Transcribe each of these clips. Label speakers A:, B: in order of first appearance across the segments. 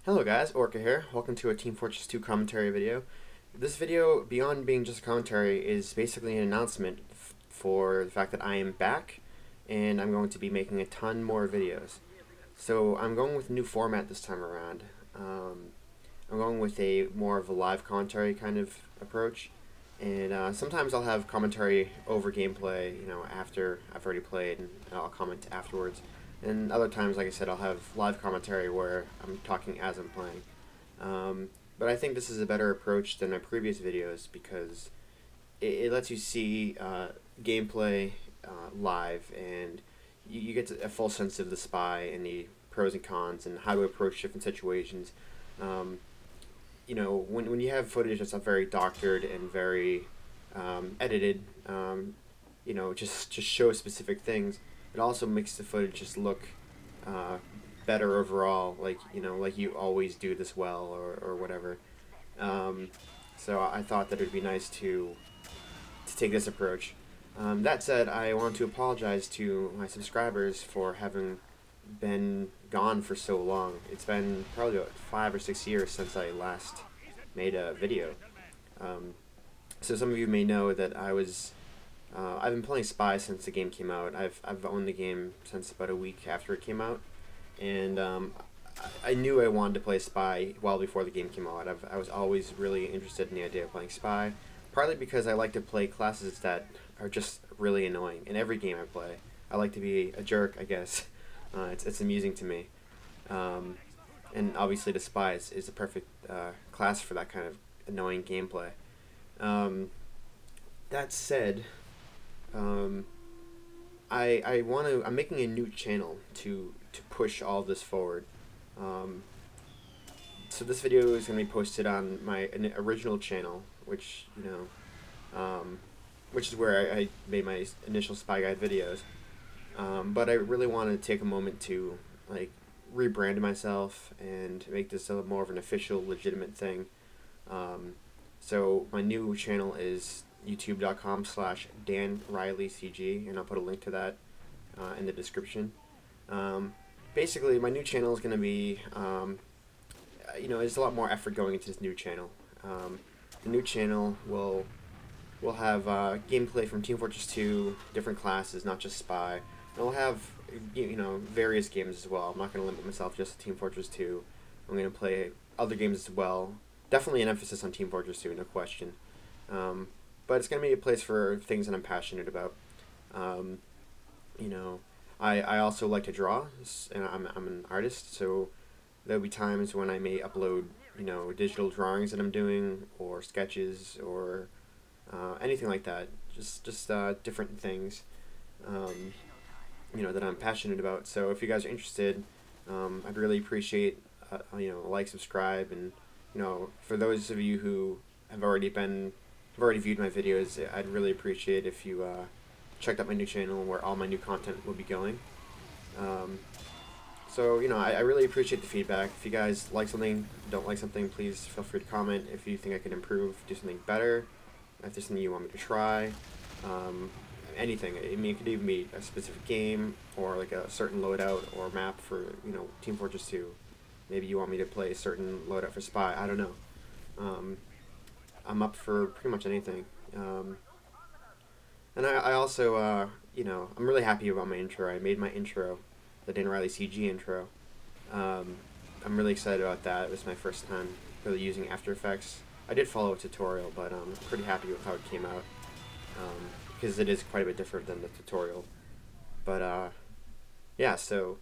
A: Hello guys, Orca here. Welcome to a Team Fortress 2 commentary video. This video, beyond being just a commentary, is basically an announcement for the fact that I am back and I'm going to be making a ton more videos. So I'm going with a new format this time around. I'm going with a more of a live commentary kind of approach, and sometimes I'll have commentary over gameplay, after I've already played, and I'll comment afterwards. And other times, like I said, I'll have live commentary where I'm talking as I'm playing. But I think this is a better approach than my previous videos because it lets you see gameplay live, and you get a full sense of the spy and the pros and cons and how to approach different situations. When you have footage that's not very doctored and very edited, just shows specific things, it also makes the footage just look better overall, like you always do this well, or whatever. So I thought that it would be nice to take this approach. That said, I want to apologize to my subscribers for having been gone for so long. It's been probably about 5 or 6 years since I last made a video. So some of you may know that I've been playing Spy since the game came out. I've owned the game since about a week after it came out, and I knew I wanted to play Spy well before the game came out. I was always really interested in the idea of playing Spy, partly because I like to play classes that are just really annoying in every game I play. I like to be a jerk, I guess. It's amusing to me, and obviously the Spy is the perfect class for that kind of annoying gameplay. That said, I'm making a new channel to push all this forward. So this video is going to be posted on my original channel, which is where I made my initial Spy Guide videos. But I really want to take a moment to rebrand myself and make this a more of an official, legitimate thing. So my new channel is youtube.com/DanRileyCG, and I'll put a link to that in the description. Basically, my new channel is going to be, there's a lot more effort going into this new channel. The new channel will have gameplay from Team Fortress 2, different classes, not just Spy. And I'll have, various games as well. I'm not going to limit myself just to Team Fortress 2. I'm going to play other games as well. Definitely an emphasis on Team Fortress 2, no question. But it's going to be a place for things that I'm passionate about. I also like to draw, and I'm an artist, so there'll be times when I may upload, digital drawings that I'm doing, or sketches, or anything like that. Just different things, that I'm passionate about. So if you guys are interested, I'd really appreciate, like, subscribe, and, for those of you who have already viewed my videos, I'd really appreciate if you checked out my new channel where all my new content will be going. So, I really appreciate the feedback. If you guys like something, don't like something, please feel free to comment. If you think I can improve, do something better, if there's something you want me to try, anything. I mean, it could even be a specific game, or like a certain loadout or map for, Team Fortress 2. Maybe you want me to play a certain loadout for Spy. I don't know. I'm up for pretty much anything. And I also, I'm really happy about my intro. I made my intro, the DanRileyCG intro. I'm really excited about that. It was my first time really using After Effects. I did follow a tutorial, but I'm pretty happy with how it came out, because it is quite a bit different than the tutorial. But, yeah, so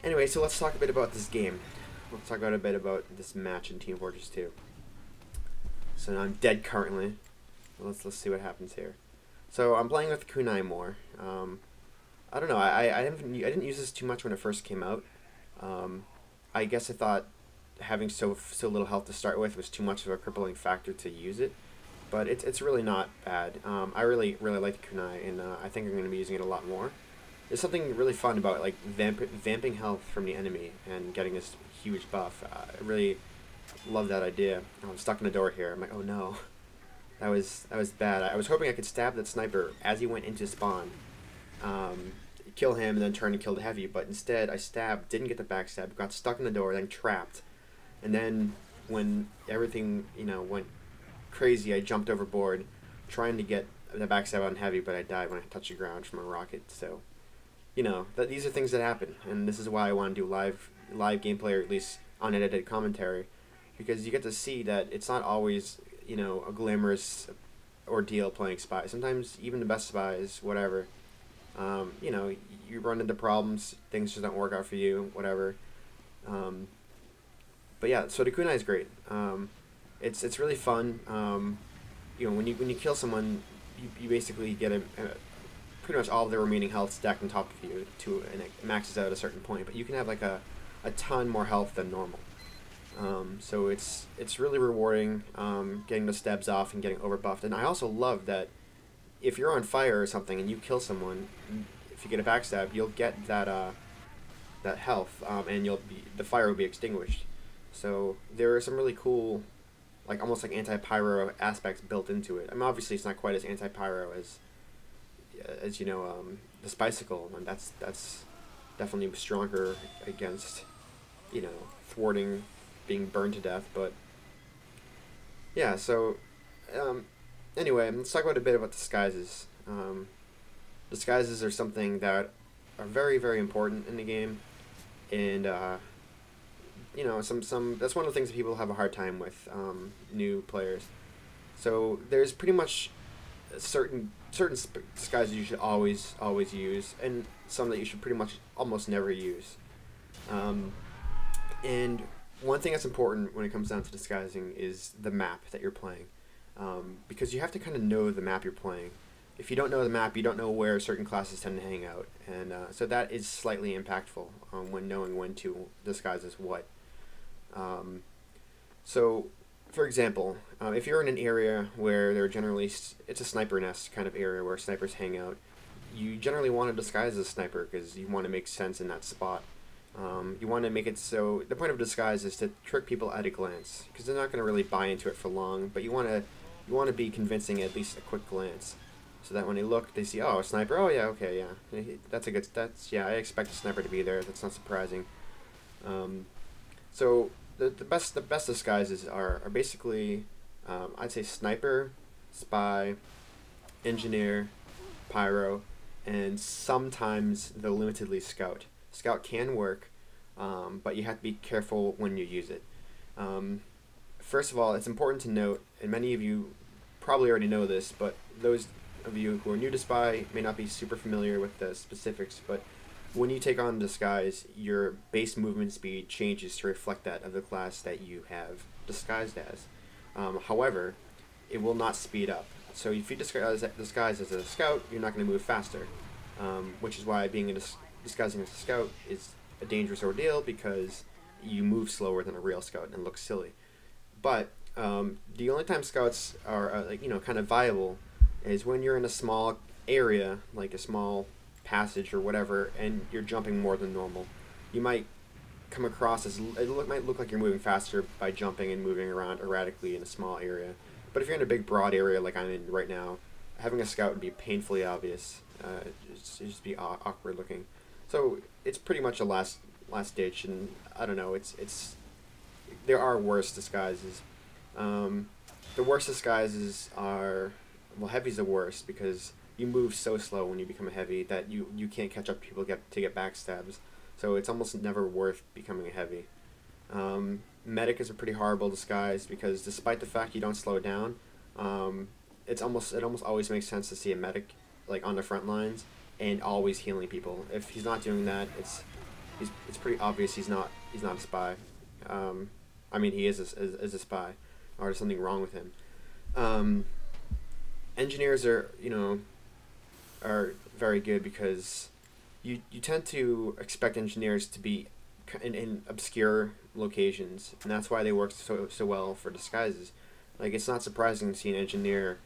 A: anyway, so let's talk a bit about this game. Let's talk a bit about this match in Team Fortress 2. So now I'm dead currently. Let's see what happens here. So I'm playing with kunai more. I don't know. I didn't use this too much when it first came out. I guess I thought having so little health to start with was too much of a crippling factor to use it, but it's really not bad. I really like the kunai, and I think I'm going to be using it a lot more. There's something really fun about vamping health from the enemy and getting this huge buff. I really love that idea. Oh, I'm stuck in the door here. I'm like, oh no, that was bad. I was hoping I could stab that sniper as he went into spawn, kill him, and then turn and kill the heavy. But instead, I stabbed, didn't get the backstab, got stuck in the door, then trapped. And then when everything, went crazy, I jumped overboard trying to get the backstab on heavy, but I died when I touched the ground from a rocket. So, these are things that happen, and this is why I want to do live gameplay, or at least unedited commentary, because you get to see that it's not always, a glamorous ordeal playing spy. Sometimes even the best spies, whatever, you run into problems, things just don't work out for you, whatever. But yeah, so the kunai is great. It's really fun. When you kill someone, you basically get pretty much all of their remaining health stacked on top of you and it maxes out at a certain point. But you can have like a ton more health than normal. So it's really rewarding, getting the stabs off and getting overbuffed. And I also love that if you're on fire or something and you kill someone, if you get a backstab, you'll get that health, and the fire will be extinguished. So there are some really cool, like almost like anti-pyro aspects built into it. I mean, obviously it's not quite as anti-pyro as the Spicicle, and that's definitely stronger against thwarting being burned to death. But yeah, so anyway, let's talk about a bit about disguises. Disguises are something that are very, very important in the game, and that's one of the things that people have a hard time with, new players. So there's pretty much certain disguises you should always use, and some that you should pretty much almost never use. And one thing that's important when it comes down to disguising is the map that you're playing, because you have to kind of know the map you're playing. If you don't know the map, you don't know where certain classes tend to hang out, and so that is slightly impactful when knowing when to disguise as what. So, for example, if you're in an area where it's a sniper nest kind of area where snipers hang out, you generally want to disguise as a sniper because you want to make sense in that spot. You want to make it so the point of disguise is to trick people at a glance, because they're not going to really buy into it for long, but you want to be convincing at least a quick glance, so that when they look, they see, oh, a sniper, oh yeah, okay, yeah, I expect a sniper to be there. That's not surprising. So the best disguises are basically, I'd say sniper, spy, engineer, pyro, and sometimes the limitedly scout. Scout can work, but you have to be careful when you use it. First of all, it's important to note, and many of you probably already know this, but those of you who are new to spy may not be super familiar with the specifics, but when you take on disguise, your base movement speed changes to reflect that of the class that you have disguised as. However, it will not speed up. So if you disguise as a scout, you're not going to move faster, which is why disguising as a scout is a dangerous ordeal, because you move slower than a real scout and look silly. But the only time scouts are kind of viable is when you're in a small area, like a small passage or whatever, and you're jumping more than normal. You might come across as might look like you're moving faster by jumping and moving around erratically in a small area. But if you're in a big broad area like I'm in right now, having a scout would be painfully obvious. It'd just be awkward looking. So it's pretty much a last ditch, and I don't know. There are worse disguises. The worst disguises are, well, heavy's the worst because you move so slow when you become a heavy that you can't catch up to people to get backstabs. So it's almost never worth becoming a heavy. Medic is a pretty horrible disguise because despite the fact you don't slow down, it almost always makes sense to see a medic like on the front lines and always healing people. If he's not doing that, it's pretty obvious he's not a spy. I mean, he is a spy, or there's something wrong with him. Engineers are very good because you tend to expect engineers to be in obscure locations, and that's why they work so well for disguises. Like, it's not surprising to see an engineer,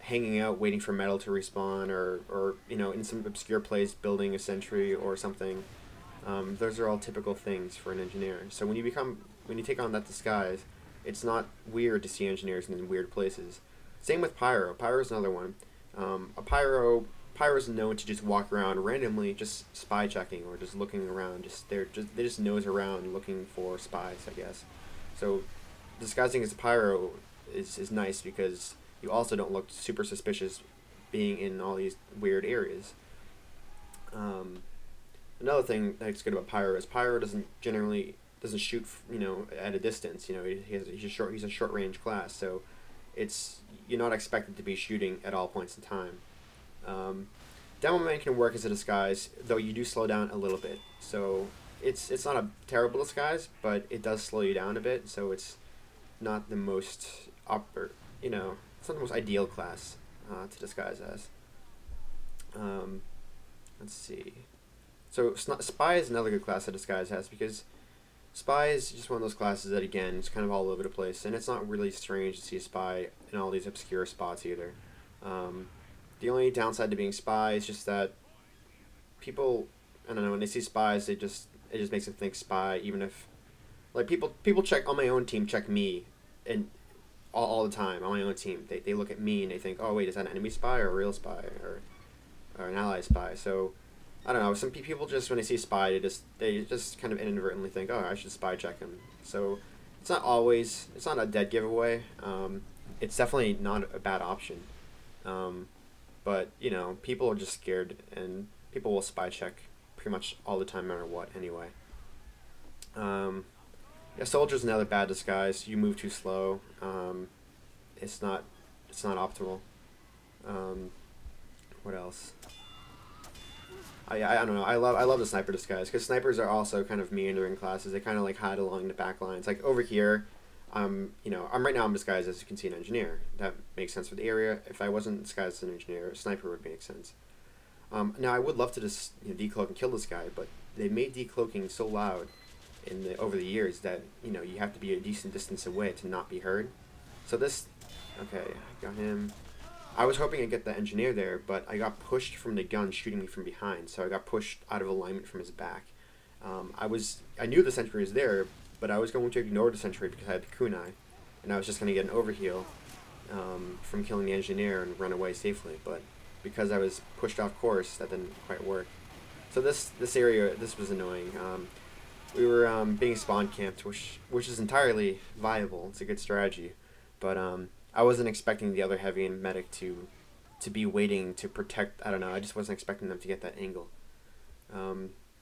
A: hanging out waiting for metal to respawn, or in some obscure place building a sentry or something. Those are all typical things for an engineer. So when you take on that disguise, it's not weird to see engineers in weird places. Same with pyro. Pyro is another one. A pyro Pyro's known to just walk around randomly, just spy checking or just looking around. They just nose around looking for spies, I guess. So disguising as a Pyro is nice because you also don't look super suspicious being in all these weird areas. Another thing that's good about Pyro is Pyro doesn't shoot at a distance. He's a short range class, so you're not expected to be shooting at all points in time. Demo Man can work as a disguise, though you do slow down a little bit. So it's not a terrible disguise, but it does slow you down a bit. So it's not the most it's not the most ideal class to disguise as. Let's see. So Spy is another good class to disguise as because Spy is just one of those classes that, again, it's kind of all over the place, and it's not really strange to see a Spy in all these obscure spots either. The only downside to being Spy is just that people, I don't know, when they see Spies, it just makes them think Spy, even if, like, people check, on my own team, check me, and all the time, on my own team, they look at me and they think, oh, wait, is that an enemy Spy or a real Spy, or an ally Spy? So I don't know, some people just, when they see Spy, they just kind of inadvertently think, oh, I should spy check him. So it's not a dead giveaway. It's definitely not a bad option. But, people are just scared, and people will spy check pretty much all the time, no matter what, anyway. Yeah, Soldier's another bad disguise. You move too slow. It's not optimal. What else? I don't know. I love the sniper disguise because snipers are also kind of meandering classes. They kind of like hide along the back lines. Like over here, I'm disguised as, you can see, an engineer. That makes sense for the area. If I wasn't disguised as an engineer, a sniper would make sense. Now I would love to just decloak and kill this guy, but they made decloaking so loud over the years that you have to be a decent distance away to not be heard. So okay, I got him. I was hoping I'd get the engineer there, but I got pushed from the gun shooting me from behind, so I got pushed out of alignment from his back. I knew the sentry was there, but I was going to ignore the sentry because I had the kunai, and I was just going to get an overheal from killing the engineer and run away safely. But because I was pushed off course, that didn't quite work. So this area was annoying. We were being spawn camped, which is entirely viable. It's a good strategy, but I wasn't expecting the other heavy and medic to be waiting to protect. I don't know. I just wasn't expecting them to get that angle.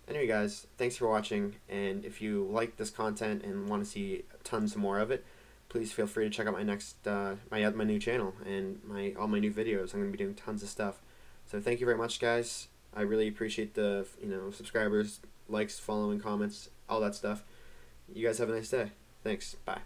A: Anyway, guys, thanks for watching, and if you like this content and want to see tons more of it, please feel free to check out my next my new channel and all my new videos. I'm going to be doing tons of stuff. So thank you very much, guys. I really appreciate the subscribers, likes, following, comments, all that stuff. You guys have a nice day. Thanks. Bye.